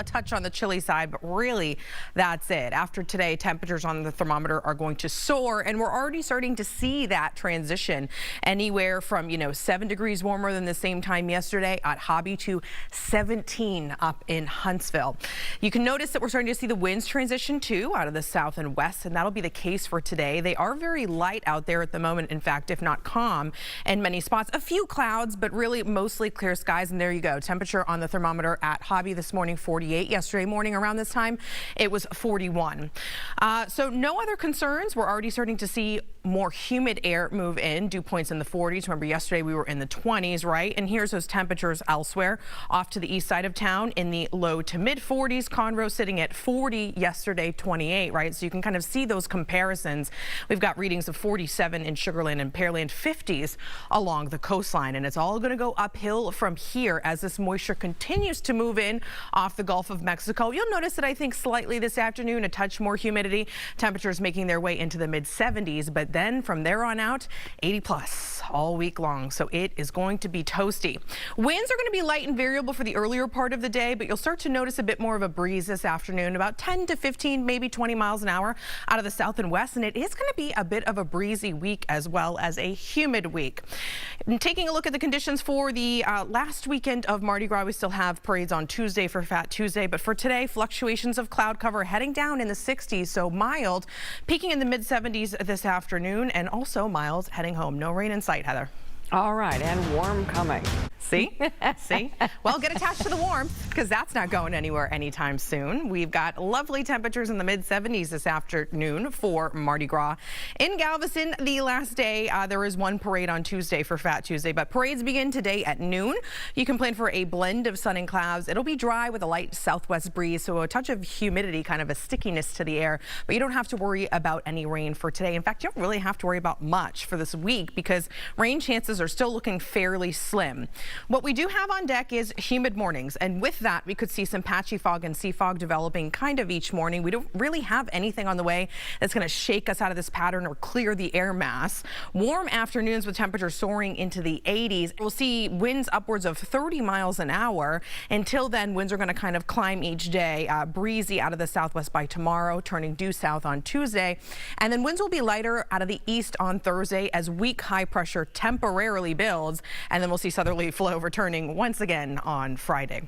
a touch on the chilly side, but really that's it. After today, temperatures on the thermometer are going to soar, and we're already starting to see that transition anywhere from, 7 degrees warmer than the same time yesterday at Hobby to 17 up in Huntsville. You can notice that we're starting to see the winds transition too out of the south and west, and that'll be the case for today. They are very light out there at the moment, in fact, if not calm in many spots. A few clouds, but really mostly clear skies, and there you go. Temperature on the thermometer at Hobby this morning 48. Yesterday morning around this time it was 41. So no other concerns. We're already starting to see more humid air move in. Dew points in the 40s. Remember yesterday we were in the 20s, right? And here's those temperatures elsewhere. Off to the east side of town in the low to mid 40s. Conroe sitting at 40 yesterday, 28, right? So you can kind of see those comparisons. We've got readings of 47 in Sugar Land and Pearland, 50s along the coastline, and it's all going to go uphill from here as this moisture continues to move in off the Gulf of Mexico. You'll notice that I think slightly this afternoon, a touch more humidity. Temperatures making their way into the mid 70s, but then from there on out, 80 plus all week long. So it is going to be toasty. Winds are going to be light and variable for the earlier part of the day, but you'll start to notice a bit more of a breeze this afternoon, about 10 to 15, maybe 20 miles an hour out of the south and west. And it is going to be a bit of a breezy week as well as a humid week. And taking a look at the conditions for the last weekend of Mardi Gras, we still have parades on Tuesday for Fat Tuesday, but for today, fluctuations of cloud cover heading down in the 60s, so mild, peaking in the mid 70s this afternoon, and also mild heading home. No rain in sight, Heather. All right, and warm coming. See? See? Well, get attached to the warmth because that's not going anywhere anytime soon. We've got lovely temperatures in the mid 70s this afternoon for Mardi Gras. In Galveston, the last day, there is one parade on Tuesday for Fat Tuesday, but parades begin today at noon. You can plan for a blend of sun and clouds. It'll be dry with a light southwest breeze, so a touch of humidity, kind of a stickiness to the air, but you don't have to worry about any rain for today. In fact, you don't really have to worry about much for this week because rain chances are still looking fairly slim. What we do have on deck is humid mornings, and with that we could see some patchy fog and sea fog developing kind of each morning. We don't really have anything on the way that's going to shake us out of this pattern or clear the air mass. Warm afternoons with temperatures soaring into the 80s. We'll see winds upwards of 30 miles an hour. Until then, winds are going to kind of climb each day. Breezy out of the southwest by tomorrow, turning due south on Tuesday, and then winds will be lighter out of the east on Thursday as weak high pressure temporarily builds, and then we'll see southerly flow returning once again on Friday.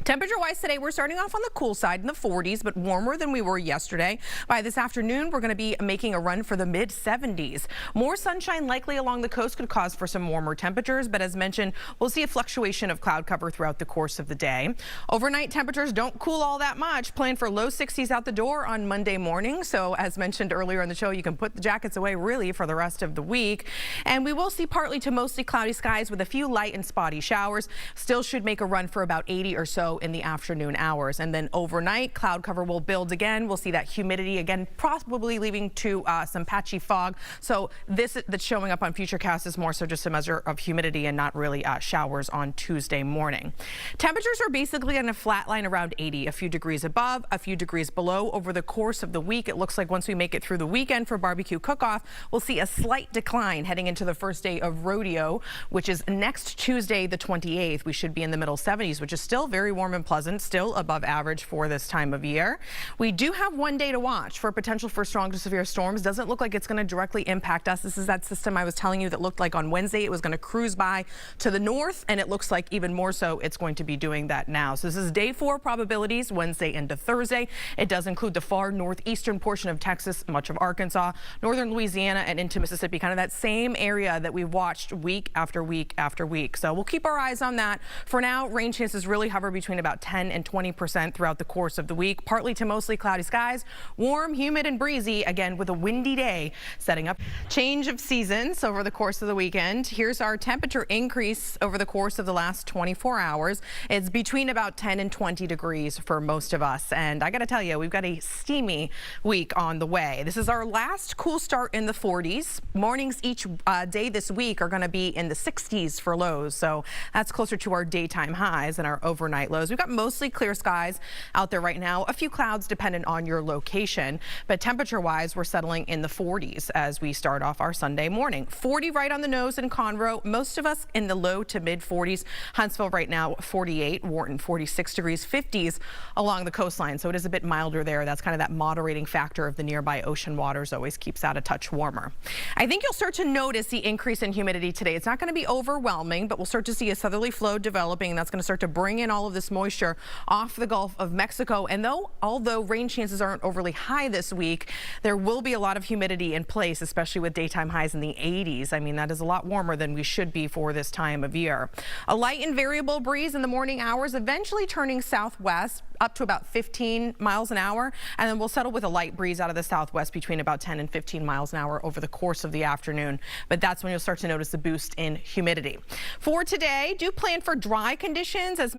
Temperature-wise today, we're starting off on the cool side in the 40s, but warmer than we were yesterday. By this afternoon, we're going to be making a run for the mid 70s. More sunshine likely along the coast could cause for some warmer temperatures, but as mentioned, we'll see a fluctuation of cloud cover throughout the course of the day. Overnight temperatures don't cool all that much. Plan for low 60s out the door on Monday morning. So as mentioned earlier in the show, you can put the jackets away really for the rest of the week. And we will see partly to mostly cloudy skies with a few light and spotty showers. Still should make a run for about 80 or so in the afternoon hours, and then overnight cloud cover will build again. We'll see that humidity again, probably leading to some patchy fog. So this that's showing up on Futurecast is more so just a measure of humidity and not really showers on Tuesday morning. Temperatures are basically on a flat line around 80, a few degrees above, a few degrees below over the course of the week. It looks like once we make it through the weekend for barbecue cook-off, we'll see a slight decline heading into the first day of rodeo, which is next Tuesday the 28th. We should be in the middle 70s, which is still very warm and pleasant, still above average for this time of year. We do have one day to watch for potential for strong to severe storms. Doesn't look like it's going to directly impact us. This is that system I was telling you that looked like on Wednesday it was going to cruise by to the north, and it looks like even more so it's going to be doing that now. So this is day 4 probabilities, Wednesday into Thursday. It does include the far northeastern portion of Texas, much of Arkansas, northern Louisiana, and into Mississippi, kind of that same area that we've watched week after week after week. So we'll keep our eyes on that. For now, rain chances really hover between about 10 and 20% throughout the course of the week. Partly to mostly cloudy skies, warm, humid, and breezy, again with a windy day setting up. Change of seasons over the course of the weekend. Here's our temperature increase over the course of the last 24 hours. It's between about 10 and 20 degrees for most of us. And I got to tell you, we've got a steamy week on the way. This is our last cool start in the 40s. Mornings each day this week are going to be in the 60s for lows. So that's closer to our daytime highs and our overnight lows. We've got mostly clear skies out there right now. A few clouds dependent on your location, but temperature-wise, we're settling in the 40s as we start off our Sunday morning. 40 right on the nose in Conroe. Most of us in the low to mid 40s. Huntsville right now 48, Wharton 46 degrees, 50s along the coastline. So it is a bit milder there. That's kind of that moderating factor of the nearby ocean waters always keeps that a touch warmer. I think you'll start to notice the increase in humidity today. It's not going to be overwhelming, but we'll start to see a southerly flow developing, and that's going to start to bring in all of this moisture off the Gulf of Mexico. And although rain chances aren't overly high this week, there will be a lot of humidity in place, especially with daytime highs in the 80s. I mean, that is a lot warmer than we should be for this time of year. A light and variable breeze in the morning hours, eventually turning southwest up to about 15 miles an hour, and then we'll settle with a light breeze out of the southwest between about 10 and 15 miles an hour over the course of the afternoon. But that's when you'll start to notice the boost in humidity. For today, do plan for dry conditions as